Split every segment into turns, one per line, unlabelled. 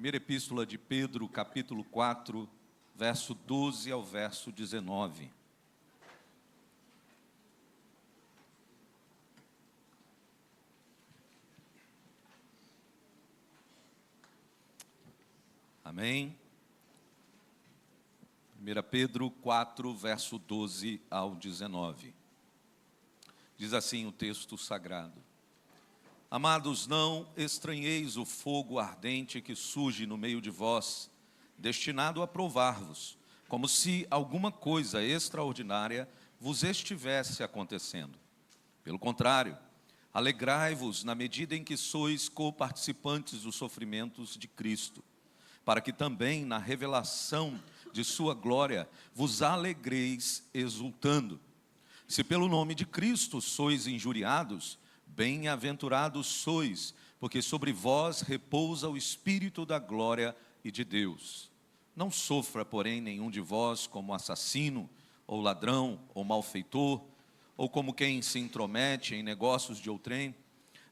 Primeira Epístola de Pedro, capítulo 4, verso 12 ao verso 19. Amém? 1 Pedro 4, verso 12 ao 19. Diz assim o texto sagrado: Amados, não estranheis o fogo ardente que surge no meio de vós, destinado a provar-vos, como se alguma coisa extraordinária vos estivesse acontecendo. Pelo contrário, alegrai-vos na medida em que sois co-participantes dos sofrimentos de Cristo, para que também na revelação de sua glória vos alegreis exultando. Se pelo nome de Cristo sois injuriados, bem-aventurados sois, porque sobre vós repousa o Espírito da glória e de Deus. Não sofra, porém, nenhum de vós como assassino, ou ladrão, ou malfeitor, ou como quem se intromete em negócios de outrem.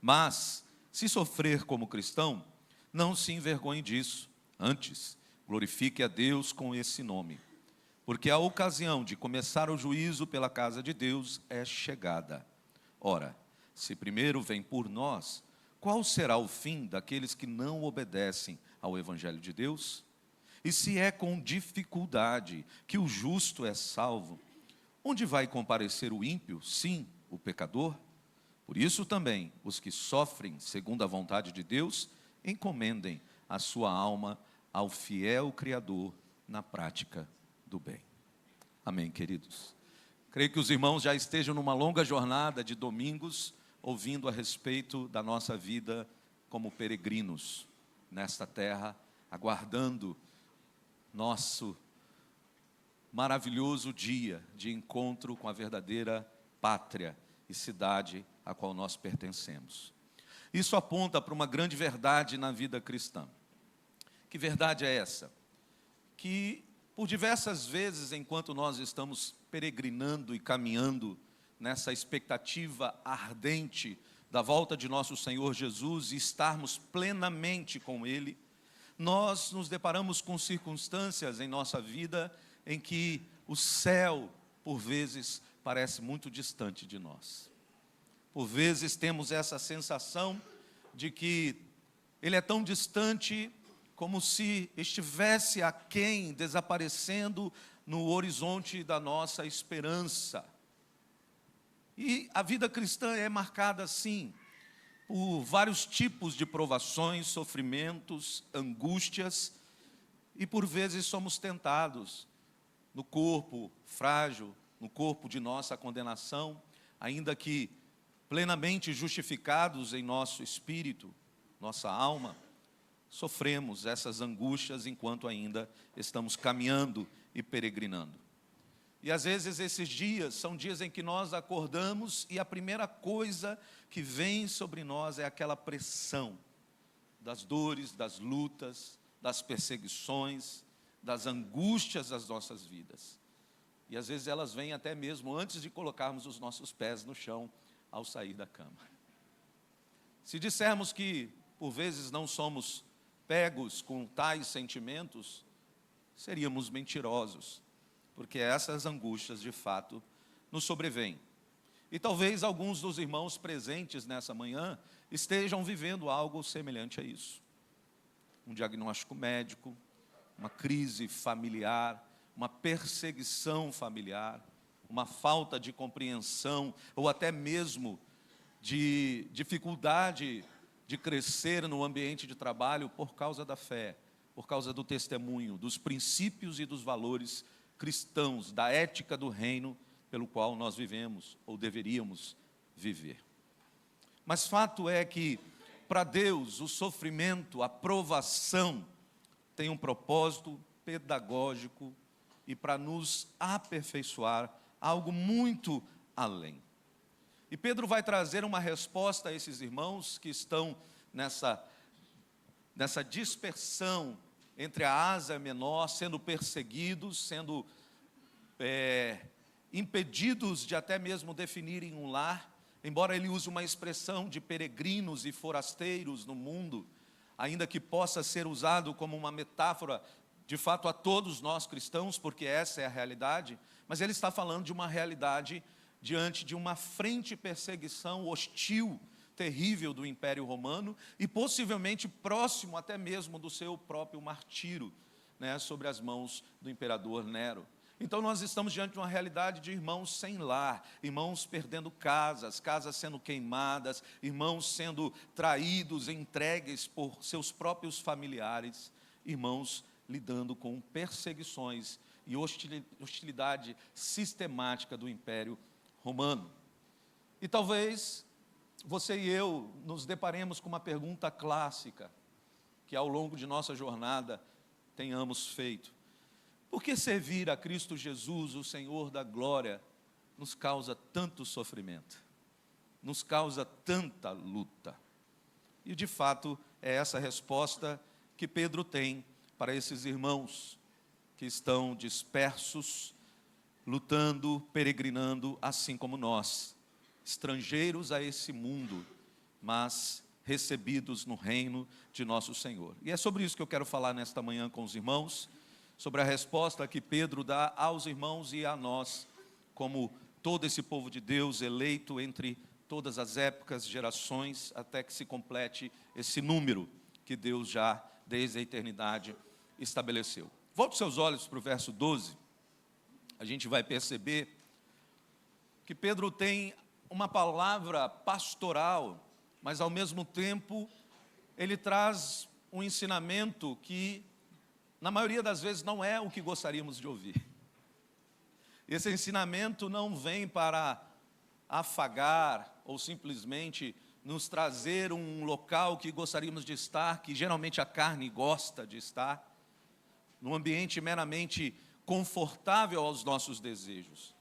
Mas, se sofrer como cristão, não se envergonhe disso. Antes, glorifique a Deus com esse nome. Porque a ocasião de começar o juízo pela casa de Deus é chegada. Ora, se primeiro vem por nós, qual será o fim daqueles que não obedecem ao Evangelho de Deus? E se é com dificuldade que o justo é salvo, onde vai comparecer o ímpio, sim, o pecador? Por isso também, os que sofrem segundo a vontade de Deus, encomendem a sua alma ao fiel Criador na prática do bem. Amém, queridos? Creio que os irmãos já estejam numa longa jornada de domingos, ouvindo a respeito da nossa vida como peregrinos nesta terra, aguardando nosso maravilhoso dia de encontro com a verdadeira pátria e cidade a qual nós pertencemos. Isso aponta para uma grande verdade na vida cristã. Que verdade é essa? Que por diversas vezes, enquanto nós estamos peregrinando e caminhando nessa expectativa ardente da volta de nosso Senhor Jesus e estarmos plenamente com Ele, nós nos deparamos com circunstâncias em nossa vida em que o céu, por vezes, parece muito distante de nós. Por vezes temos essa sensação de que Ele é tão distante como se estivesse aquém, desaparecendo no horizonte da nossa esperança. E a vida cristã é marcada, sim, por vários tipos de provações, sofrimentos, angústias, e por vezes somos tentados no corpo frágil, no corpo de nossa condenação, ainda que plenamente justificados em nosso espírito, nossa alma, sofremos essas angústias enquanto ainda estamos caminhando e peregrinando. E às vezes esses dias são dias em que nós acordamos e a primeira coisa que vem sobre nós é aquela pressão das dores, das lutas, das perseguições, das angústias das nossas vidas. E às vezes elas vêm até mesmo antes de colocarmos os nossos pés no chão ao sair da cama. Se dissermos que por vezes não somos pegos com tais sentimentos, seríamos mentirosos, porque essas angústias de fato nos sobrevêm. E talvez alguns dos irmãos presentes nessa manhã estejam vivendo algo semelhante a isso. Um diagnóstico médico, uma crise familiar, uma perseguição familiar, uma falta de compreensão ou até mesmo de dificuldade de crescer no ambiente de trabalho por causa da fé, por causa do testemunho, dos princípios e dos valores cristãos, da ética do reino pelo qual nós vivemos ou deveríamos viver. Mas fato é que, para Deus, o sofrimento, a provação, tem um propósito pedagógico e para nos aperfeiçoar algo muito além. E Pedro vai trazer uma resposta a esses irmãos que estão nessa dispersão entre a Ásia Menor, sendo perseguidos, sendo impedidos de até mesmo definirem um lar, embora ele use uma expressão de peregrinos e forasteiros no mundo. ainda que possa ser usado como uma metáfora, de fato, a todos nós cristãos, porque essa é a realidade, mas ele está falando de uma realidade diante de uma frente perseguição hostil, terrível do Império Romano e possivelmente próximo até mesmo do seu próprio martírio, né, sobre as mãos do imperador Nero. Então nós estamos diante de uma realidade de irmãos sem lar, irmãos perdendo casas, casas sendo queimadas, irmãos sendo traídos, entregues por seus próprios familiares, irmãos lidando com perseguições e hostilidade sistemática do Império Romano. E talvez você e eu nos deparemos com uma pergunta clássica, que ao longo de nossa jornada tenhamos feito. Por que servir a Cristo Jesus, o Senhor da glória, nos causa tanto sofrimento? Nos causa tanta luta? E de fato é essa resposta que Pedro tem para esses irmãos que estão dispersos, lutando, peregrinando, assim como nós, estrangeiros a esse mundo, mas recebidos no reino de nosso Senhor. E é sobre isso que eu quero falar nesta manhã com os irmãos, sobre a resposta que Pedro dá aos irmãos e a nós, como todo esse povo de Deus eleito entre todas as épocas, gerações, até que se complete esse número que Deus já, desde a eternidade, estabeleceu. Volte seus olhos para o verso 12, a gente vai perceber que Pedro tem uma palavra pastoral, mas ao mesmo tempo ele traz um ensinamento que na maioria das vezes não é o que gostaríamos de ouvir. Esse ensinamento não vem para afagar ou simplesmente nos trazer um local que gostaríamos de estar, que geralmente a carne gosta de estar, num ambiente meramente confortável aos nossos desejos.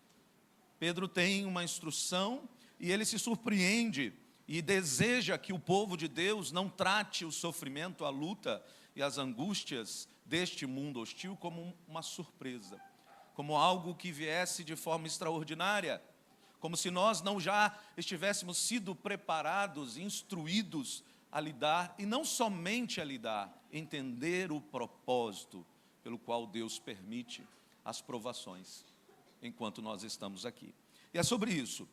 Pedro tem uma instrução e ele se surpreende e deseja que o povo de Deus não trate o sofrimento, a luta e as angústias deste mundo hostil como uma surpresa, como algo que viesse de forma extraordinária, como se nós não já estivéssemos sido preparados, instruídos a lidar, e não somente a lidar, entender o propósito pelo qual Deus permite as provações, enquanto nós estamos aqui. E é sobre isso.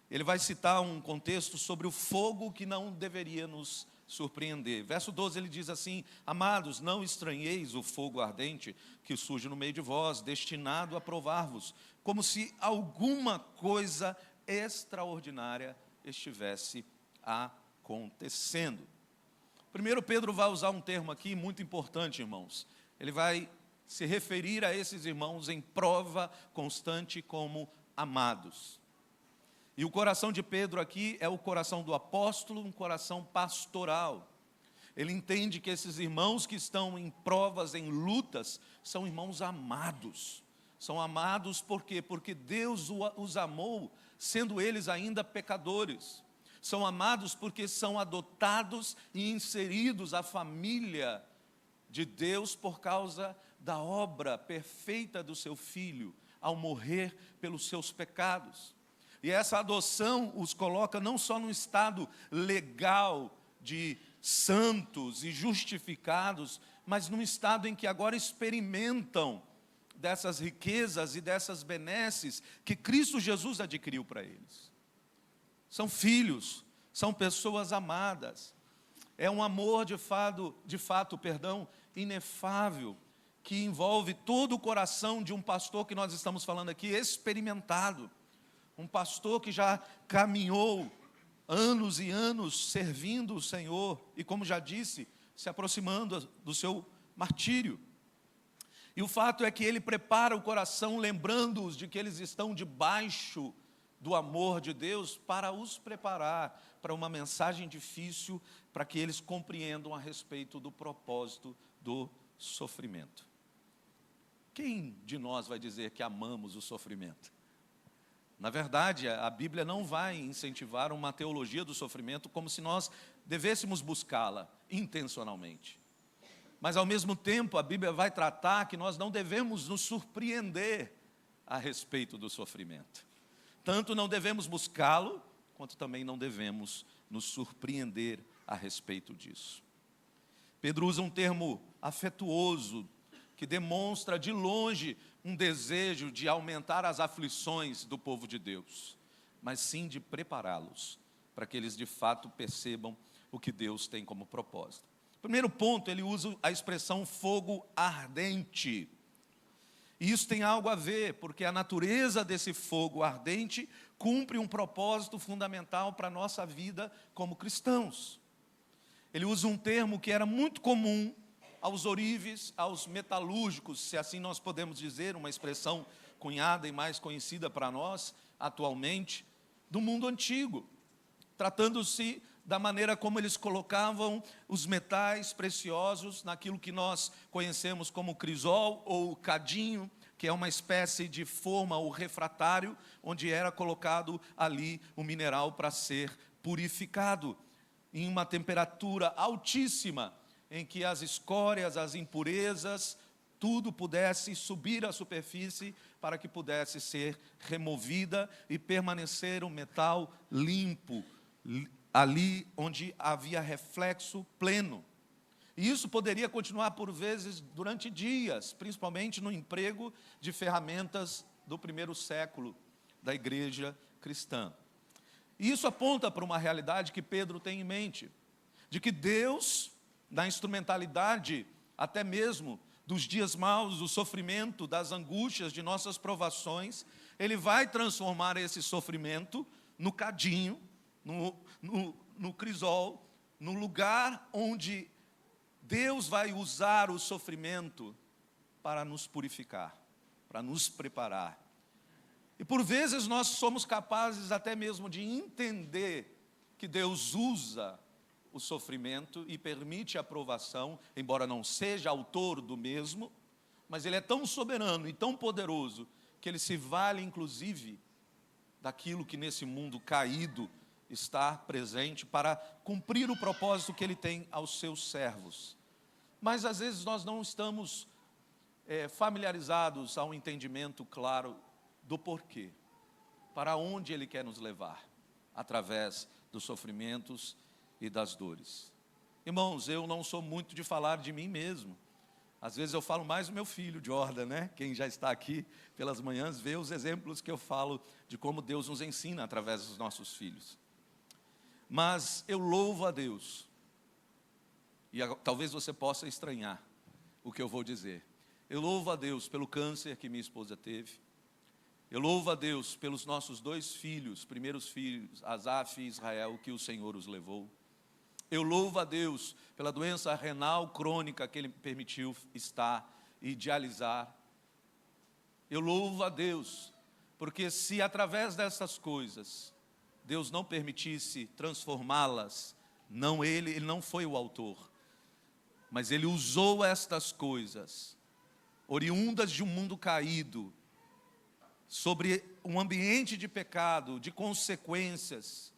Ele vai citar um contexto sobre o fogo que não deveria nos surpreender. Verso 12 ele diz assim: amados, não estranheis o fogo ardente que surge no meio de vós, destinado a provar-vos, como se alguma coisa extraordinária estivesse acontecendo. Primeiro, Pedro vai usar um termo aqui muito importante, irmãos. Ele vai se referir a esses irmãos em prova constante como amados. E o coração de Pedro aqui é o coração do apóstolo, um coração pastoral. Ele entende que esses irmãos que estão em provas, em lutas, são irmãos amados. São amados por quê? Porque Deus os amou, sendo eles ainda pecadores. São amados porque são adotados e inseridos à família de Deus por causa da obra perfeita do seu Filho, ao morrer pelos seus pecados. E essa adoção os coloca não só no estado legal de santos e justificados, mas num estado em que agora experimentam dessas riquezas e dessas benesses que Cristo Jesus adquiriu para eles. São filhos, são pessoas amadas. É um amor de fato, inefável, que envolve todo o coração de um pastor que nós estamos falando aqui, experimentado. Um pastor que já caminhou anos e anos servindo o Senhor e, como já disse, se aproximando do seu martírio. E o fato é que ele prepara o coração, lembrando-os de que eles estão debaixo do amor de Deus, para os preparar para uma mensagem difícil, para que eles compreendam a respeito do propósito do sofrimento. Quem de nós vai dizer que amamos o sofrimento? Na verdade, a Bíblia não vai incentivar uma teologia do sofrimento como se nós devêssemos buscá-la intencionalmente. Mas, ao mesmo tempo, a Bíblia vai tratar que nós não devemos nos surpreender a respeito do sofrimento. Tanto não devemos buscá-lo, quanto também não devemos nos surpreender a respeito disso. Pedro usa um termo afetuoso, que demonstra de longe um desejo de aumentar as aflições do povo de Deus, mas sim de prepará-los, para que eles de fato percebam o que Deus tem como propósito. Primeiro ponto, ele usa a expressão fogo ardente. E isso tem algo a ver, porque a natureza desse fogo ardente cumpre um propósito fundamental para a nossa vida como cristãos. Ele usa um termo que era muito comum aos ourives, aos metalúrgicos, se assim nós podemos dizer, uma expressão cunhada e mais conhecida para nós atualmente, do mundo antigo, tratando-se da maneira como eles colocavam os metais preciosos naquilo que nós conhecemos como crisol ou cadinho, que é uma espécie de forma ou refratário, onde era colocado ali o mineral para ser purificado, em uma temperatura altíssima, em que as escórias, as impurezas, tudo pudesse subir à superfície para que pudesse ser removida e permanecer um metal limpo, ali onde havia reflexo pleno. E isso poderia continuar por vezes durante dias, principalmente no emprego de ferramentas do primeiro século da igreja cristã. E isso aponta para uma realidade que Pedro tem em mente, de que Deus, na instrumentalidade até mesmo dos dias maus, do sofrimento, das angústias, de nossas provações, Ele vai transformar esse sofrimento no cadinho, no crisol, no lugar onde Deus vai usar o sofrimento para nos purificar, para nos preparar. E por vezes nós somos capazes até mesmo de entender que Deus usa o sofrimento e permite a provação, embora não seja autor do mesmo, mas Ele é tão soberano e tão poderoso que Ele se vale inclusive daquilo que nesse mundo caído está presente para cumprir o propósito que Ele tem aos seus servos. Mas às vezes nós não estamos familiarizados ao entendimento claro do porquê, para onde Ele quer nos levar, através dos sofrimentos e das dores. Irmãos, eu não sou muito de falar de mim mesmo. Às vezes eu falo mais do meu filho, Jordan, né? Quem já está aqui pelas manhãs vê os exemplos que eu falo de como Deus nos ensina através dos nossos filhos. Mas eu louvo a Deus, e talvez você possa estranhar o que eu vou dizer. Eu louvo a Deus pelo câncer que minha esposa teve. Eu louvo a Deus pelos nossos 2 filhos, primeiros filhos, Asaf e Israel, que o Senhor os levou. Eu louvo a Deus pela doença renal crônica que Ele permitiu estar e dialisar. Eu louvo a Deus, porque se através dessas coisas Deus não permitisse transformá-las, Ele não foi o autor, mas Ele usou estas coisas, oriundas de um mundo caído, sobre um ambiente de pecado, de consequências,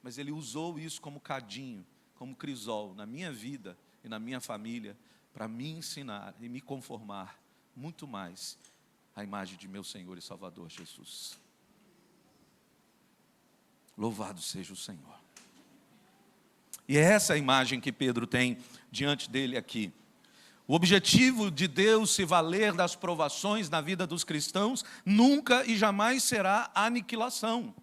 mas Ele usou isso como cadinho, como crisol, na minha vida e na minha família, para me ensinar e me conformar muito mais à imagem de meu Senhor e Salvador Jesus. Louvado seja o Senhor. E é essa a imagem que Pedro tem diante dele aqui. O objetivo de Deus se valer das provações na vida dos cristãos nunca e jamais será a aniquilação.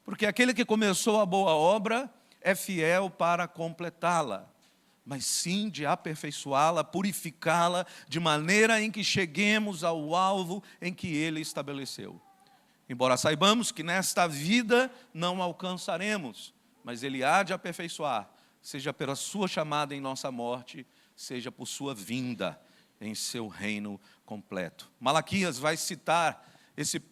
Porque aquele que começou a boa obra é fiel para completá-la, mas sim de aperfeiçoá-la, purificá-la, de maneira em que cheguemos ao alvo em que Ele estabeleceu. Embora saibamos que nesta vida não alcançaremos, mas Ele há de aperfeiçoar, seja pela sua chamada em nossa morte, seja por sua vinda em seu reino completo. Malaquias vai citar esse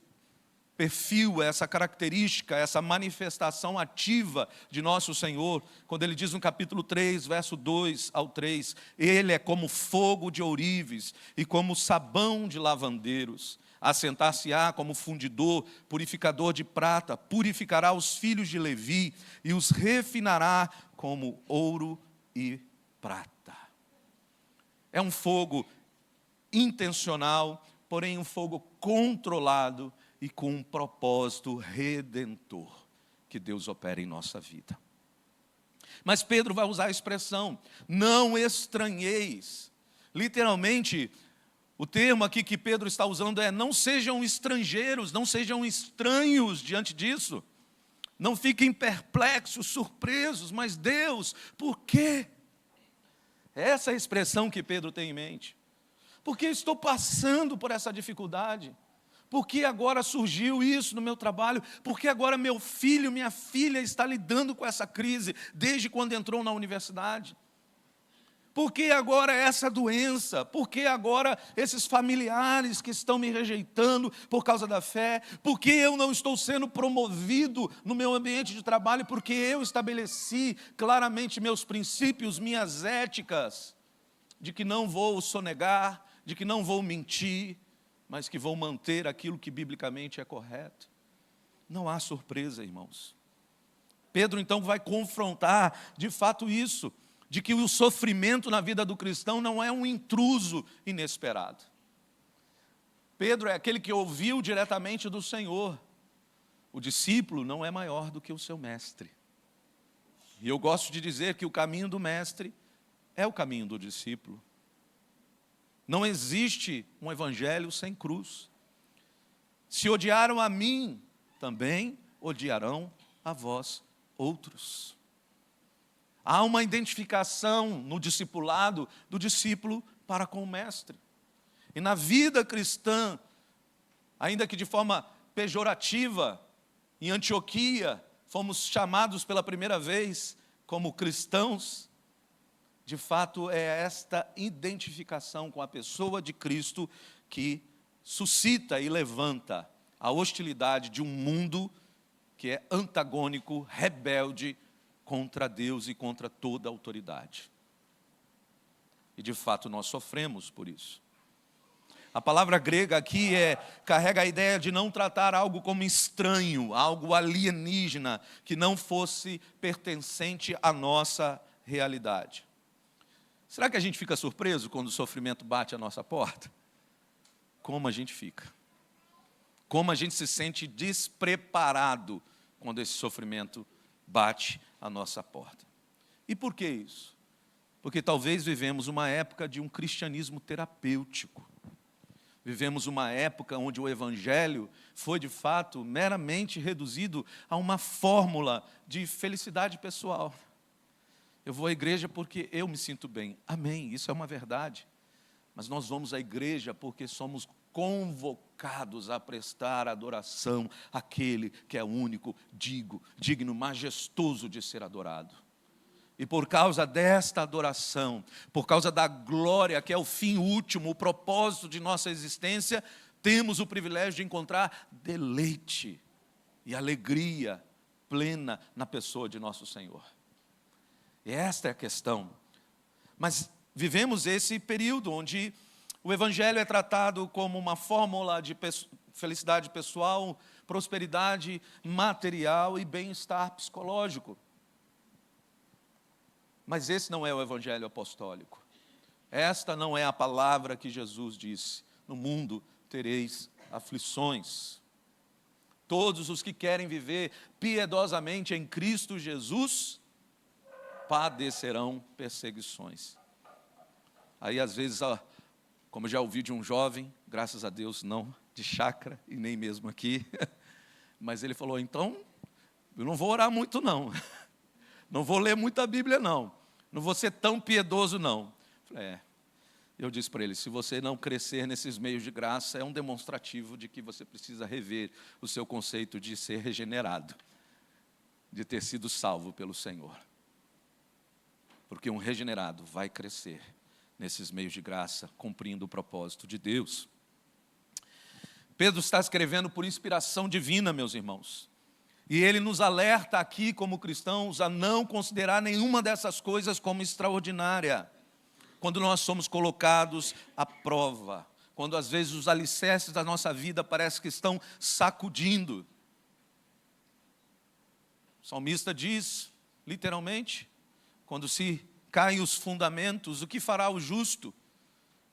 perfil, essa característica, essa manifestação ativa de nosso Senhor, quando Ele diz no capítulo 3, verso 2 ao 3, Ele é como fogo de ourives e como sabão de lavandeiros. Assentar-se-á como fundidor, purificador de prata, purificará os filhos de Levi e os refinará como ouro e prata. É um fogo intencional, porém um fogo controlado e com um propósito redentor que Deus opera em nossa vida. Mas Pedro vai usar a expressão, não estranheis. Literalmente, o termo aqui que Pedro está usando é, não sejam estrangeiros, não sejam estranhos diante disso. Não fiquem perplexos, surpresos, mas Deus, por quê? Essa é a expressão que Pedro tem em mente. Porque estou passando por essa dificuldade? Por que agora surgiu isso no meu trabalho? Por que agora meu filho, minha filha está lidando com essa crise desde quando entrou na universidade? Por que agora essa doença? Por que agora esses familiares que estão me rejeitando por causa da fé? Por que eu não estou sendo promovido no meu ambiente de trabalho? Porque eu estabeleci claramente meus princípios, minhas éticas, de que não vou sonegar, de que não vou mentir, mas que vou manter aquilo que biblicamente é correto. Não há surpresa, irmãos. Pedro então vai confrontar de fato isso, de que o sofrimento na vida do cristão não é um intruso inesperado. Pedro é aquele que ouviu diretamente do Senhor. O discípulo não é maior do que o seu mestre. E eu gosto de dizer que o caminho do mestre é o caminho do discípulo. Não existe um evangelho sem cruz. Se odiaram a mim, também odiarão a vós outros. Há uma identificação no discipulado do discípulo para com o mestre. E na vida cristã, ainda que de forma pejorativa, em Antioquia, fomos chamados pela primeira vez como cristãos, de fato é esta identificação com a pessoa de Cristo que suscita e levanta a hostilidade de um mundo que é antagônico, rebelde, contra Deus e contra toda a autoridade. E de fato nós sofremos por isso. A palavra grega aqui carrega a ideia de não tratar algo como estranho, algo alienígena, que não fosse pertencente à nossa realidade. Será que a gente fica surpreso quando o sofrimento bate à nossa porta? Como a gente fica? Como a gente se sente despreparado quando esse sofrimento bate à nossa porta. E por que isso? Porque talvez vivemos uma época de um cristianismo terapêutico. Vivemos uma época onde o evangelho foi, de fato, meramente reduzido a uma fórmula de felicidade pessoal. Eu vou à igreja porque eu me sinto bem. Amém, isso é uma verdade. Mas nós vamos à igreja porque somos convocados a prestar adoração àquele que é único, digno, majestoso de ser adorado. E por causa desta adoração, por causa da glória, que é o fim último, o propósito de nossa existência, temos o privilégio de encontrar deleite e alegria plena na pessoa de nosso Senhor. E esta é a questão. Mas vivemos esse período onde o evangelho é tratado como uma fórmula de felicidade pessoal, prosperidade material e bem-estar psicológico. Mas esse não é o evangelho apostólico. Esta não é a palavra que Jesus disse: no mundo tereis aflições. Todos os que querem viver piedosamente em Cristo Jesus padecerão perseguições. Aí às vezes, como já ouvi de um jovem, graças a Deus não de chácara e nem mesmo aqui, mas ele falou: então, eu não vou orar muito não, não vou ler muita Bíblia não vou ser tão piedoso não. Eu disse para ele: se você não crescer nesses meios de graça, é um demonstrativo de que você precisa rever o seu conceito de ser regenerado, de ter sido salvo pelo Senhor. Porque um regenerado vai crescer nesses meios de graça, cumprindo o propósito de Deus. Pedro está escrevendo por inspiração divina, meus irmãos. E ele nos alerta aqui, como cristãos, a não considerar nenhuma dessas coisas como extraordinária. Quando nós somos colocados à prova, quando às vezes os alicerces da nossa vida parecem que estão sacudindo. O salmista diz, literalmente, quando se caem os fundamentos, o que fará o justo?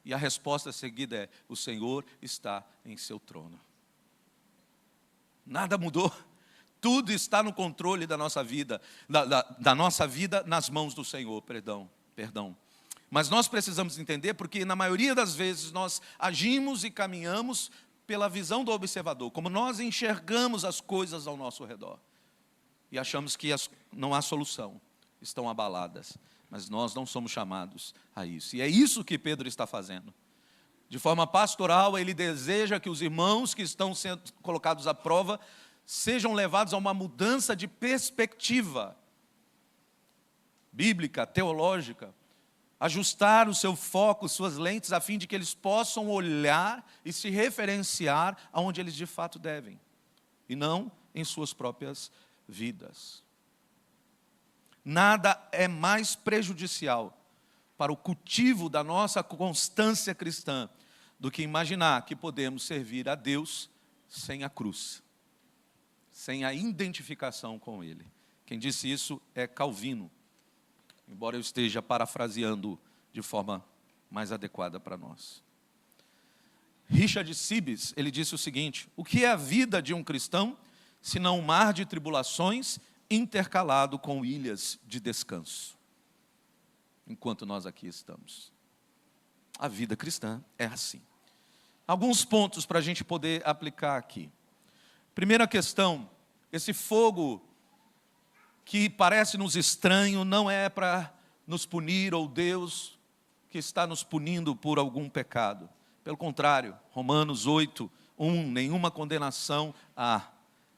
E a resposta seguida é: o Senhor está em seu trono. Nada mudou. Tudo está no controle da nossa vida, da nossa vida nas mãos do Senhor, perdão. Mas nós precisamos entender, porque na maioria das vezes nós agimos e caminhamos pela visão do observador, como nós enxergamos as coisas ao nosso redor. E achamos que não há solução, estão abaladas. Mas nós não somos chamados a isso. E é isso que Pedro está fazendo. De forma pastoral, ele deseja que os irmãos que estão sendo colocados à prova sejam levados a uma mudança de perspectiva bíblica, teológica, ajustar o seu foco, suas lentes, a fim de que eles possam olhar e se referenciar aonde eles de fato devem, e não em suas próprias vidas. Nada é mais prejudicial para o cultivo da nossa constância cristã do que imaginar que podemos servir a Deus sem a cruz, sem a identificação com Ele. Quem disse isso é Calvino, embora eu esteja parafraseando de forma mais adequada para nós. Richard Sibbes, ele disse o seguinte: o que é a vida de um cristão, senão um mar de tribulações intercalado com ilhas de descanso? Enquanto nós aqui estamos. A vida cristã é assim. Alguns pontos para a gente poder aplicar aqui. Primeira questão: esse fogo que parece-nos estranho não é para nos punir, ou Deus que está nos punindo por algum pecado. Pelo contrário, Romanos 8:1, nenhuma condenação há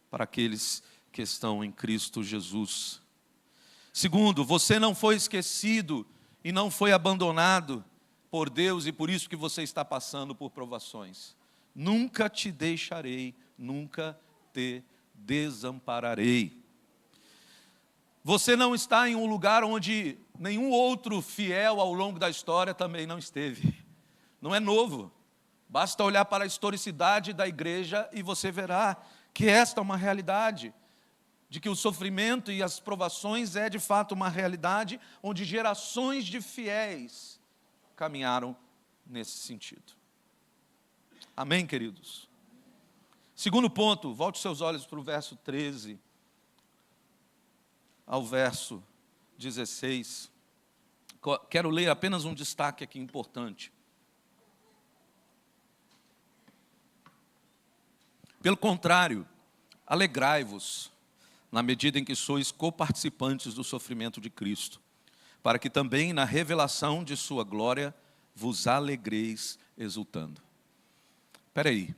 para aqueles que estão em Cristo Jesus. Segundo, você não foi esquecido e não foi abandonado por Deus, e por isso que você está passando por provações. Nunca te deixarei, nunca te desampararei. Você não está em um lugar onde nenhum outro fiel ao longo da história também não esteve. Não é novo. Basta olhar para a historicidade da igreja e você verá que esta é uma realidade, de que o sofrimento e as provações é de fato uma realidade onde gerações de fiéis caminharam nesse sentido. Amém, queridos? Segundo ponto, volte seus olhos para o verso 13 ao verso 16. Quero ler apenas um destaque aqui importante. Pelo contrário, alegrai-vos, na medida em que sois coparticipantes do sofrimento de Cristo, para que também na revelação de sua glória vos alegreis exultando. Espera aí,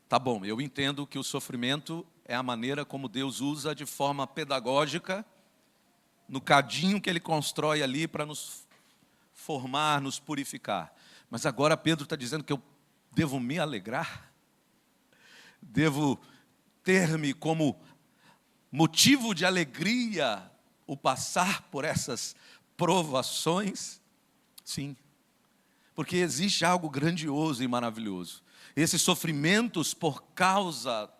tá bom, eu entendo que o sofrimento é a maneira como Deus usa de forma pedagógica, no cadinho que Ele constrói ali para nos formar, nos purificar. Mas agora Pedro está dizendo que eu devo me alegrar? Devo ter-me como motivo de alegria o passar por essas provações? Sim, porque existe algo grandioso e maravilhoso. Esses sofrimentos por causa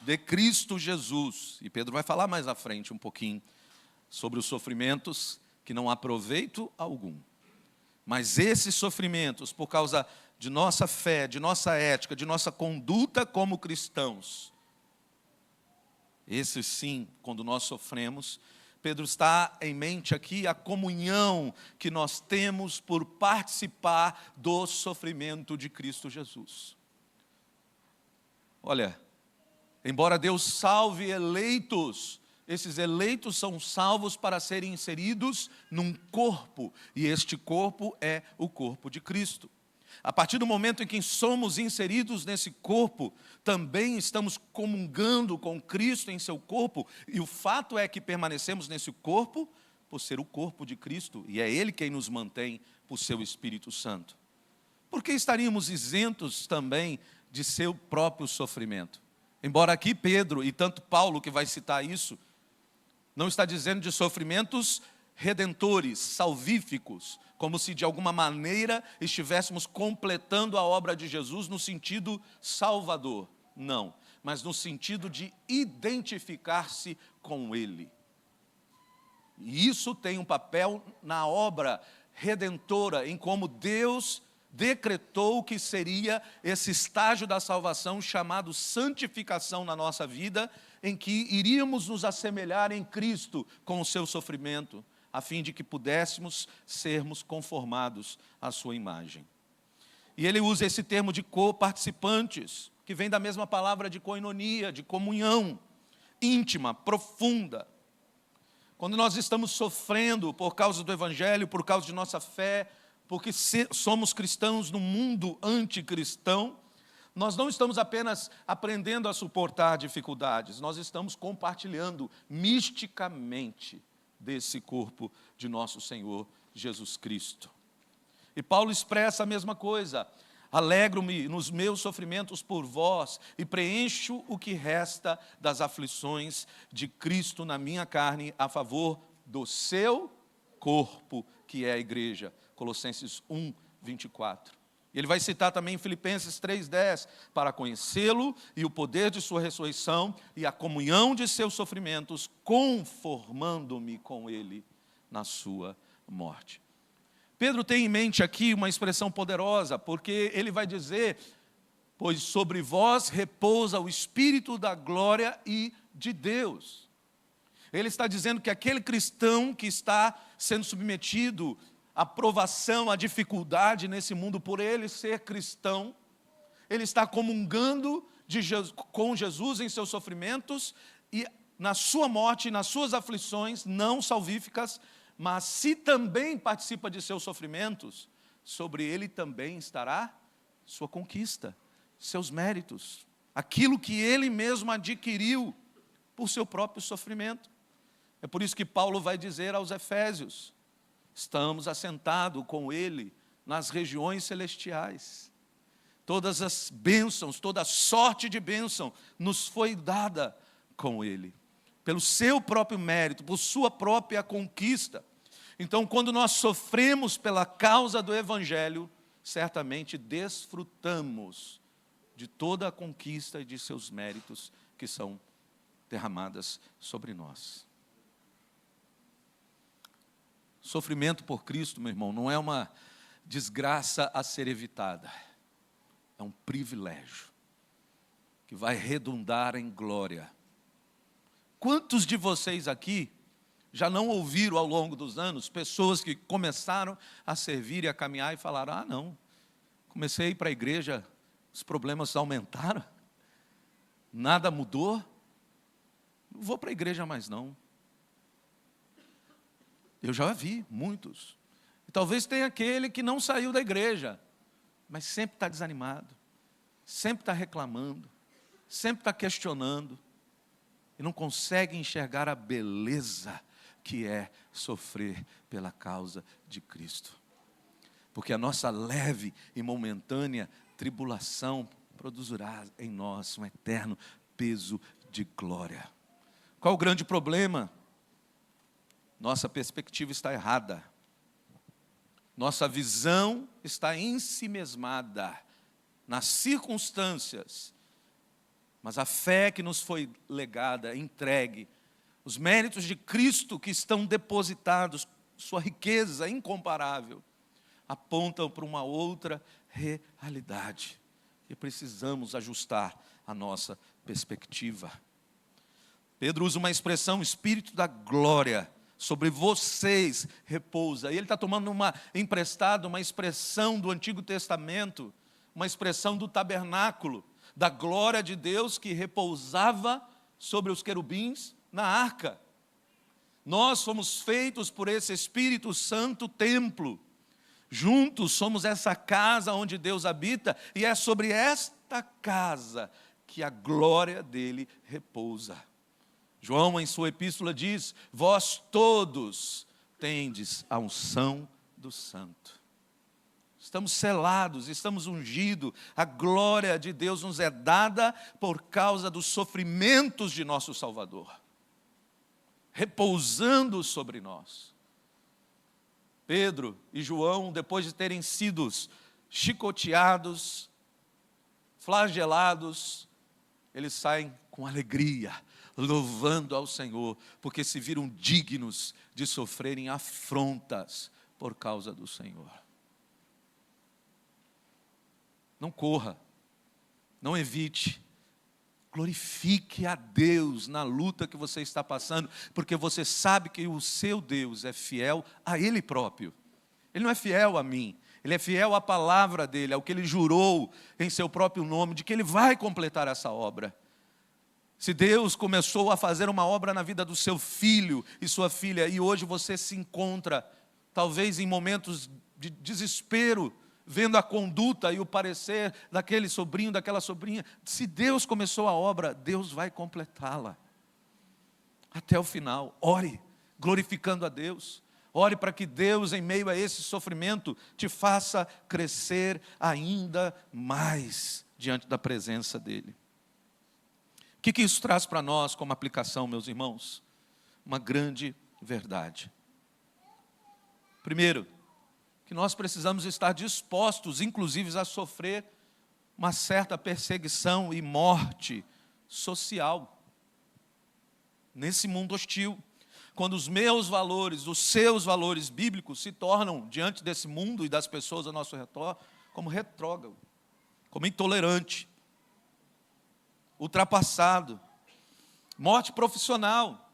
de Cristo Jesus, e Pedro vai falar mais à frente um pouquinho sobre os sofrimentos que não há proveito algum. Mas esses sofrimentos por causa de nossa fé, de nossa ética, de nossa conduta como cristãos, esses sim, quando nós sofremos, Pedro está em mente aqui a comunhão que nós temos por participar do sofrimento de Cristo Jesus. Olha, embora Deus salve eleitos, esses eleitos são salvos para serem inseridos num corpo, e este corpo é o corpo de Cristo. A partir do momento em que somos inseridos nesse corpo, também estamos comungando com Cristo em seu corpo, e o fato é que permanecemos nesse corpo por ser o corpo de Cristo, e é Ele quem nos mantém por seu Espírito Santo. Por que estaríamos isentos também de seu próprio sofrimento? Embora aqui Pedro, e tanto Paulo que vai citar isso, não está dizendo de sofrimentos redentores, salvíficos, como se de alguma maneira estivéssemos completando a obra de Jesus no sentido salvador. Não, mas no sentido de identificar-se com Ele. E isso tem um papel na obra redentora, em como Deus decretou que seria esse estágio da salvação chamado santificação na nossa vida, em que iríamos nos assemelhar em Cristo com o seu sofrimento, a fim de que pudéssemos sermos conformados à sua imagem. E ele usa esse termo de co-participantes, que vem da mesma palavra de koinonia, de comunhão íntima, profunda. Quando nós estamos sofrendo por causa do Evangelho, por causa de nossa fé, porque somos cristãos num mundo anticristão, nós não estamos apenas aprendendo a suportar dificuldades, nós estamos compartilhando misticamente desse corpo de nosso Senhor Jesus Cristo. E Paulo expressa a mesma coisa: alegro-me nos meus sofrimentos por vós e preencho o que resta das aflições de Cristo na minha carne a favor do seu corpo, que é a igreja. Colossenses 1, 24. Ele vai citar também Filipenses 3,10, para conhecê-lo e o poder de sua ressurreição e a comunhão de seus sofrimentos, conformando-me com ele na sua morte. Pedro tem em mente aqui uma expressão poderosa, porque ele vai dizer: pois sobre vós repousa o Espírito da glória e de Deus. Ele está dizendo que aquele cristão que está sendo submetido à provação, à dificuldade nesse mundo por ele ser cristão, ele está comungando com Jesus em seus sofrimentos e na sua morte, nas suas aflições não salvíficas, mas se também participa de seus sofrimentos, sobre ele também estará sua conquista, seus méritos, aquilo que ele mesmo adquiriu por seu próprio sofrimento. É por isso que Paulo vai dizer aos Efésios: estamos assentados com ele nas regiões celestiais. Todas as bênçãos, toda a sorte de bênção nos foi dada com ele, pelo seu próprio mérito, por sua própria conquista. Então, quando nós sofremos pela causa do Evangelho, certamente desfrutamos de toda a conquista e de seus méritos que são derramadas sobre nós. Sofrimento por Cristo, meu irmão, não é uma desgraça a ser evitada. É um privilégio que vai redundar em glória. Quantos de vocês aqui já não ouviram ao longo dos anos pessoas que começaram a servir e a caminhar e falaram: ah, não, comecei a ir para a igreja, os problemas aumentaram, nada mudou, não vou para a igreja mais não. Eu já vi muitos. E talvez tenha aquele que não saiu da igreja, mas sempre está desanimado, sempre está reclamando, sempre está questionando, e não consegue enxergar a beleza que é sofrer pela causa de Cristo. Porque a nossa leve e momentânea tribulação produzirá em nós um eterno peso de glória. Qual o grande problema? Nossa perspectiva está errada. Nossa visão está ensimesmada nas circunstâncias. Mas a fé que nos foi legada, entregue, os méritos de Cristo que estão depositados, sua riqueza incomparável, apontam para uma outra realidade. E precisamos ajustar a nossa perspectiva. Pedro usa uma expressão: Espírito da glória sobre vocês repousa. E ele está tomando emprestado uma expressão do Antigo Testamento, uma expressão do tabernáculo, da glória de Deus que repousava sobre os querubins na arca. Nós fomos feitos por esse Espírito Santo templo. Juntos somos essa casa onde Deus habita, e é sobre esta casa que a glória dele repousa. João, em sua epístola, diz: vós todos tendes a unção do Santo. Estamos selados, estamos ungidos, a glória de Deus nos é dada por causa dos sofrimentos de nosso Salvador, repousando sobre nós. Pedro e João, depois de terem sido chicoteados, flagelados, eles saem com alegria, louvando ao Senhor, porque se viram dignos de sofrerem afrontas por causa do Senhor. Não corra, não evite, Glorifique a Deus na luta que você está passando, porque você sabe que o seu Deus é fiel a Ele próprio. Ele não é fiel a mim, Ele é fiel à palavra dEle, ao que Ele jurou em seu próprio nome, de que Ele vai completar essa obra. Se Deus começou a fazer uma obra na vida do seu filho e sua filha, e hoje você se encontra, talvez em momentos de desespero, vendo a conduta e o parecer daquele sobrinho, daquela sobrinha, se Deus começou a obra, Deus vai completá-la. Até o final, ore, glorificando a Deus. Ore para que Deus, em meio a esse sofrimento, te faça crescer ainda mais diante da presença dEle. O que isso traz para nós como aplicação, meus irmãos? Uma grande verdade. Primeiro, que nós precisamos estar dispostos, inclusive, a sofrer uma certa perseguição e morte social nesse mundo hostil. Quando os meus valores, os seus valores bíblicos se tornam, diante desse mundo e das pessoas ao nosso redor, como retrógrado, como intolerante, ultrapassado. Morte profissional.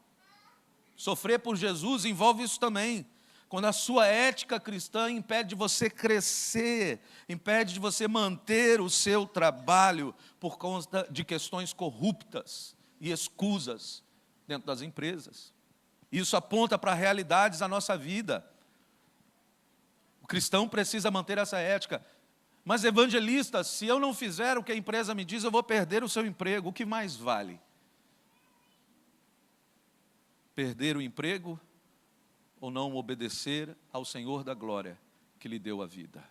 Sofrer por Jesus envolve isso também. Quando a sua ética cristã impede de você crescer, impede de você manter o seu trabalho por conta de questões corruptas e escusas dentro das empresas. Isso aponta para realidades da nossa vida. O cristão precisa manter essa ética. Mas evangelista, se eu não fizer o que a empresa me diz, eu vou perder o seu emprego. O que mais vale? Perder o emprego ou não obedecer ao Senhor da glória que lhe deu a vida?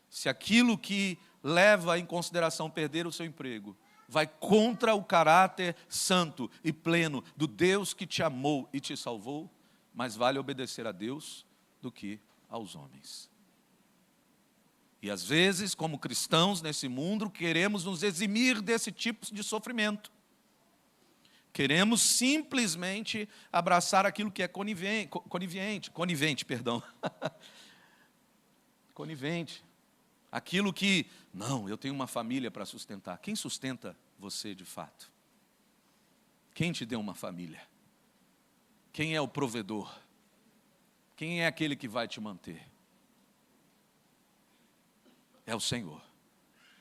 Se aquilo que leva em consideração perder o seu emprego vai contra o caráter santo e pleno do Deus que te amou e te salvou, mais vale obedecer a Deus do que aos homens. E às vezes, como cristãos nesse mundo, queremos nos eximir desse tipo de sofrimento. Queremos simplesmente abraçar aquilo que é conivente. Aquilo que, não, eu tenho uma família para sustentar. Quem sustenta você de fato? Quem te deu uma família? Quem é o provedor? Quem é aquele que vai te manter? É o Senhor,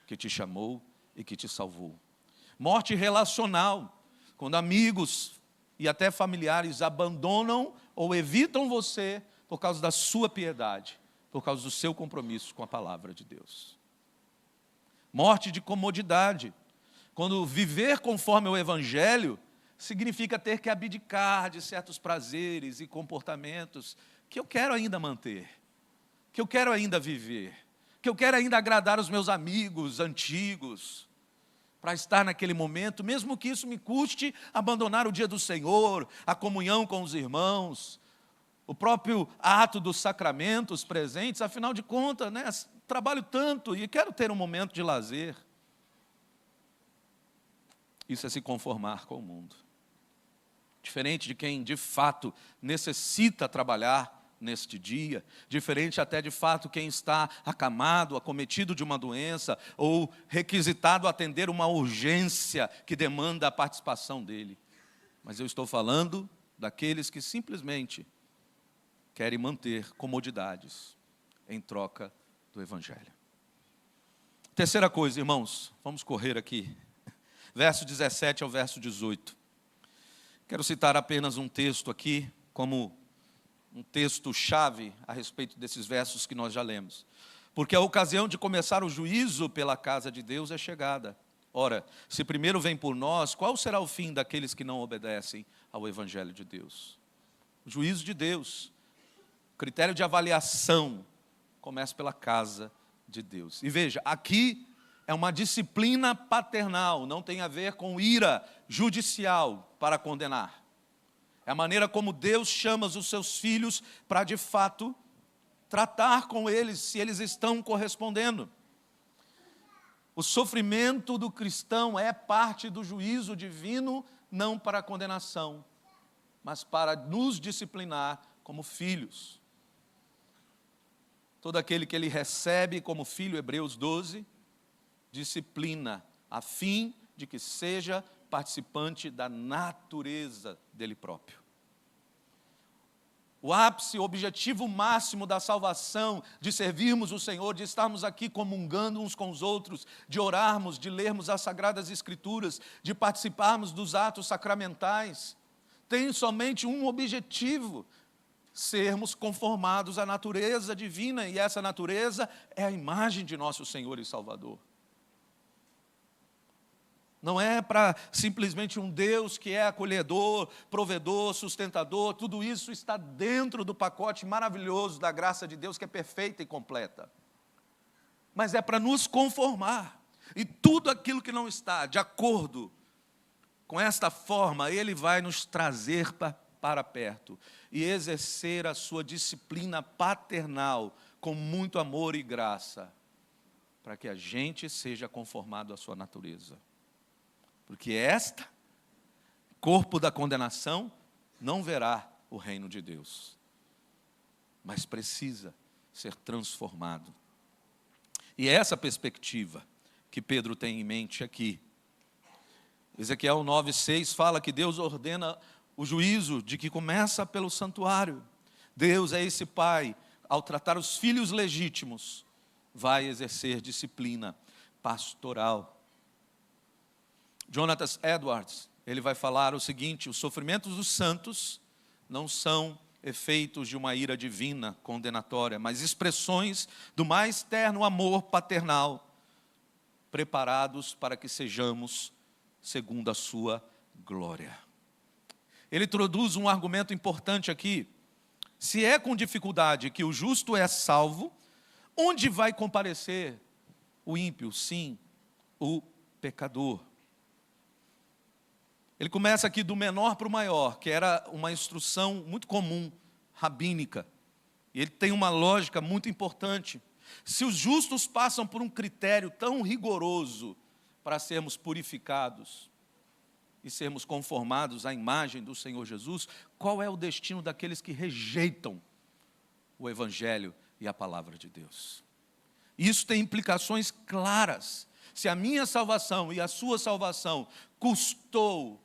que te chamou e que te salvou. Morte relacional. Quando amigos e até familiares abandonam ou evitam você por causa da sua piedade, por causa do seu compromisso com a palavra de Deus. Morte de comodidade. Quando viver conforme o Evangelho significa ter que abdicar de certos prazeres e comportamentos que eu quero ainda manter, que eu quero ainda viver, que eu quero ainda agradar os meus amigos antigos, para estar naquele momento, mesmo que isso me custe abandonar o dia do Senhor, a comunhão com os irmãos, o próprio ato dos sacramentos presentes. Afinal de contas, trabalho tanto e quero ter um momento de lazer. Isso é se conformar com o mundo. Diferente de quem, de fato, necessita trabalhar neste dia, diferente até de fato quem está acamado, acometido de uma doença ou requisitado a atender uma urgência que demanda a participação dele. Mas eu estou falando daqueles que simplesmente querem manter comodidades em troca do Evangelho. Terceira coisa, irmãos, vamos correr aqui. Verso 17 ao verso 18. Quero citar apenas um texto aqui, como um texto-chave a respeito desses versos que nós já lemos. Porque a ocasião de começar o juízo pela casa de Deus é chegada. Ora, se primeiro vem por nós, qual será o fim daqueles que não obedecem ao Evangelho de Deus? O juízo de Deus, o critério de avaliação, começa pela casa de Deus. E veja, aqui é uma disciplina paternal, não tem a ver com ira judicial para condenar. É a maneira como Deus chama os seus filhos para, de fato, tratar com eles, se eles estão correspondendo. O sofrimento do cristão é parte do juízo divino, não para a condenação, mas para nos disciplinar como filhos. Todo aquele que ele recebe como filho, Hebreus 12, disciplina, a fim de que seja participante da natureza dele próprio. O ápice, o objetivo máximo da salvação, de servirmos o Senhor, de estarmos aqui comungando uns com os outros, de orarmos, de lermos as Sagradas Escrituras, de participarmos dos atos sacramentais, tem somente um objetivo: sermos conformados à natureza divina, e essa natureza é a imagem de nosso Senhor e Salvador. Não é para simplesmente um Deus que é acolhedor, provedor, sustentador. Tudo isso está dentro do pacote maravilhoso da graça de Deus, que é perfeita e completa. Mas é para nos conformar. E tudo aquilo que não está de acordo com esta forma, Ele vai nos trazer para perto e exercer a sua disciplina paternal com muito amor e graça, para que a gente seja conformado à sua natureza. Porque corpo da condenação, não verá o reino de Deus, mas precisa ser transformado. E é essa perspectiva que Pedro tem em mente aqui. Ezequiel 9:6 fala que Deus ordena o juízo de que começa pelo santuário. Deus é esse pai, ao tratar os filhos legítimos, vai exercer disciplina pastoral. Jonathan Edwards, ele vai falar o seguinte: os sofrimentos dos santos não são efeitos de uma ira divina condenatória, mas expressões do mais terno amor paternal, preparados para que sejamos segundo a sua glória. Ele introduz um argumento importante aqui. Se é com dificuldade que o justo é salvo, onde vai comparecer o ímpio? Sim, o pecador. Ele começa aqui do menor para o maior, que era uma instrução muito comum, rabínica. E ele tem uma lógica muito importante. Se os justos passam por um critério tão rigoroso para sermos purificados e sermos conformados à imagem do Senhor Jesus, qual é o destino daqueles que rejeitam o Evangelho e a palavra de Deus? Isso tem implicações claras. Se a minha salvação e a sua salvação custou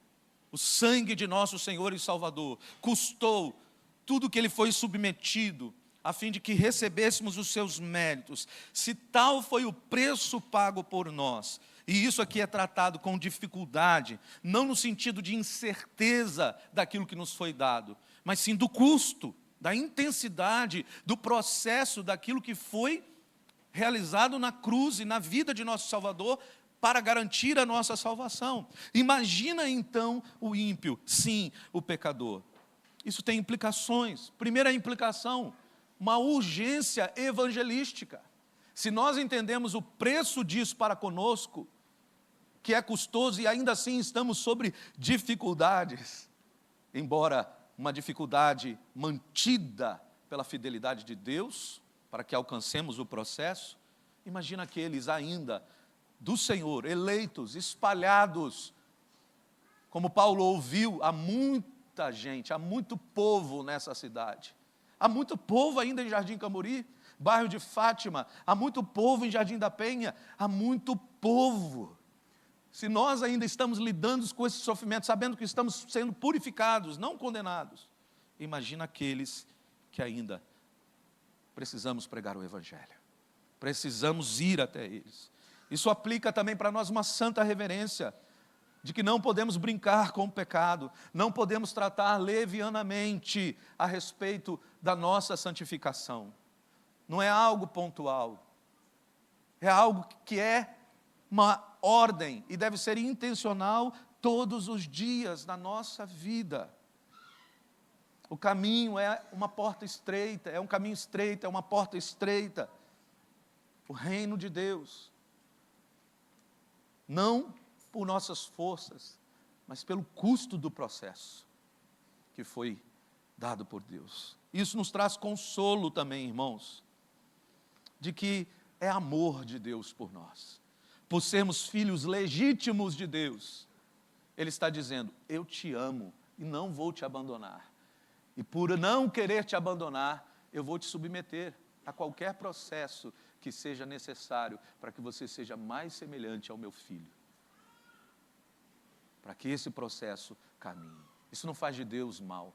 o sangue de nosso Senhor e Salvador, custou tudo que Ele foi submetido, a fim de que recebêssemos os seus méritos, se tal foi o preço pago por nós, e isso aqui é tratado com dificuldade, não no sentido de incerteza daquilo que nos foi dado, mas sim do custo, da intensidade, do processo, daquilo que foi realizado na cruz e na vida de nosso Salvador, para garantir a nossa salvação. Imagina então o ímpio, sim, o pecador. Isso tem implicações. Primeira implicação, uma urgência evangelística. Se nós entendemos o preço disso para conosco, que é custoso e ainda assim estamos sobre dificuldades, embora uma dificuldade mantida pela fidelidade de Deus, para que alcancemos o processo, imagina aqueles ainda do Senhor, eleitos, espalhados, como Paulo ouviu, há muita gente, há muito povo nessa cidade, há muito povo ainda em Jardim Camburi, bairro de Fátima, há muito povo em Jardim da Penha, há muito povo. Se nós ainda estamos lidando com esse sofrimento, sabendo que estamos sendo purificados, não condenados, imagina aqueles que ainda precisamos pregar o Evangelho, precisamos ir até eles. Isso aplica também para nós uma santa reverência, de que não podemos brincar com o pecado, não podemos tratar levianamente a respeito da nossa santificação. Não é algo pontual, é algo que é uma ordem e deve ser intencional todos os dias da nossa vida. O caminho é uma porta estreita, é um caminho estreito, é uma porta estreita. O reino de Deus. Não por nossas forças, mas pelo custo do processo que foi dado por Deus. Isso nos traz consolo também, irmãos, de que é amor de Deus por nós. Por sermos filhos legítimos de Deus, Ele está dizendo: eu te amo e não vou te abandonar. E por não querer te abandonar, eu vou te submeter a qualquer processo que seja necessário para que você seja mais semelhante ao meu filho. para que esse processo caminhe. Isso não faz de Deus mal,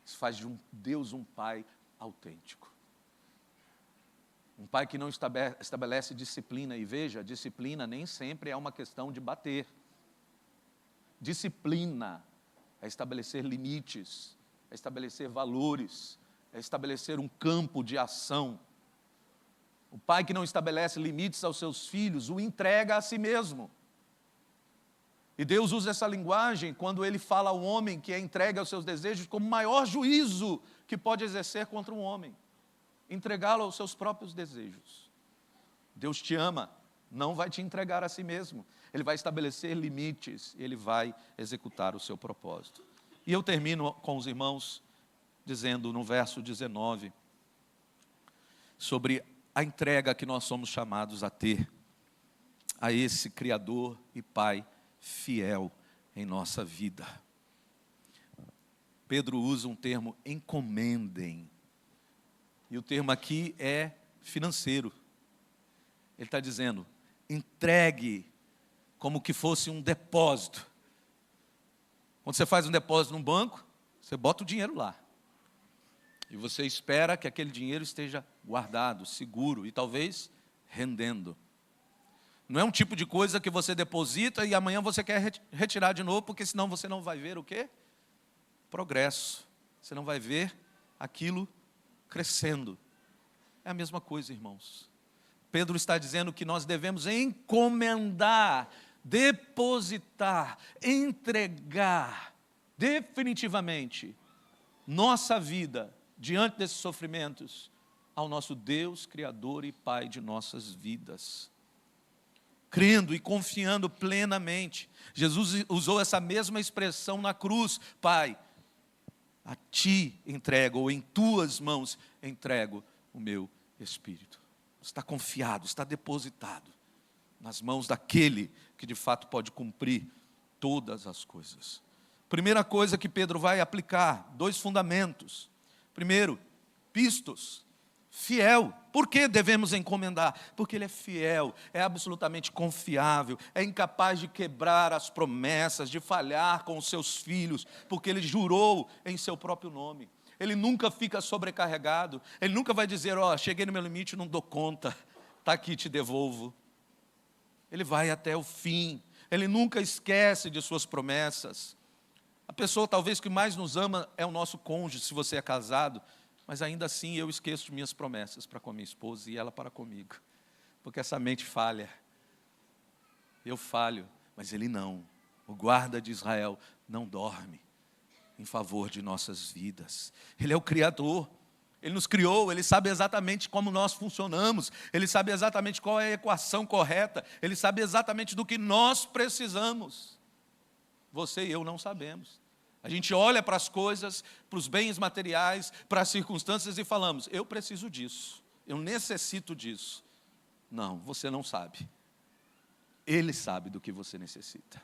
isso faz de Deus um pai autêntico. Um pai que não estabelece disciplina. E veja, disciplina nem sempre é uma questão de bater. Disciplina é estabelecer limites, é estabelecer valores, é estabelecer um campo de ação. O pai que não estabelece limites aos seus filhos, o entrega a si mesmo. E Deus usa essa linguagem quando Ele fala ao homem que é entregue aos seus desejos como o maior juízo que pode exercer contra um homem. Entregá-lo aos seus próprios desejos. Deus te ama, não vai te entregar a si mesmo. Ele vai estabelecer limites, Ele vai executar o seu propósito. E eu termino com os irmãos dizendo no verso 19, sobre a entrega que nós somos chamados a ter a esse Criador e Pai fiel em nossa vida. Pedro usa um termo, encomendem. E o termo aqui é financeiro. Ele está dizendo, entregue como que fosse um depósito. Quando você faz um depósito num banco, você bota o dinheiro lá. E você espera que aquele dinheiro esteja guardado, seguro e talvez rendendo. Não é um tipo de coisa que você deposita e amanhã você quer retirar de novo, porque senão você não vai ver o quê? Progresso. Você não vai ver aquilo crescendo. É a mesma coisa, irmãos. Pedro está dizendo que nós devemos encomendar, depositar, entregar definitivamente nossa vida diante desses sofrimentos ao nosso Deus, Criador e Pai de nossas vidas. Crendo e confiando plenamente. Jesus usou essa mesma expressão na cruz. Pai, a Ti entrego, ou em Tuas mãos entrego o meu Espírito. Está confiado, está depositado nas mãos daquele que de fato pode cumprir todas as coisas. Primeira coisa que Pedro vai aplicar, 2 fundamentos. Primeiro, pistos, fiel. Por que devemos encomendar? Porque Ele é fiel, é absolutamente confiável, é incapaz de quebrar as promessas, de falhar com os seus filhos, porque Ele jurou em seu próprio nome. Ele nunca fica sobrecarregado, Ele nunca vai dizer, cheguei no meu limite, não dou conta, está aqui, te devolvo. Ele vai até o fim, Ele nunca esquece de suas promessas. A pessoa talvez que mais nos ama é o nosso cônjuge, se você é casado, mas ainda assim eu esqueço de minhas promessas para com a minha esposa e ela para comigo, porque essa mente falha. Eu falho, mas Ele não. O guarda de Israel não dorme em favor de nossas vidas. Ele é o Criador, Ele nos criou, Ele sabe exatamente como nós funcionamos, Ele sabe exatamente qual é a equação correta, Ele sabe exatamente do que nós precisamos. Você e eu não sabemos. A gente olha para as coisas, para os bens materiais, para as circunstâncias e falamos, eu preciso disso, eu necessito disso. Não, você não sabe. Ele sabe do que você necessita.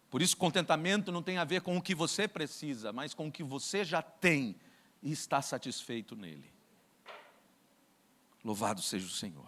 Por isso, contentamento não tem a ver com o que você precisa, mas com o que você já tem e está satisfeito nele. Louvado seja o Senhor.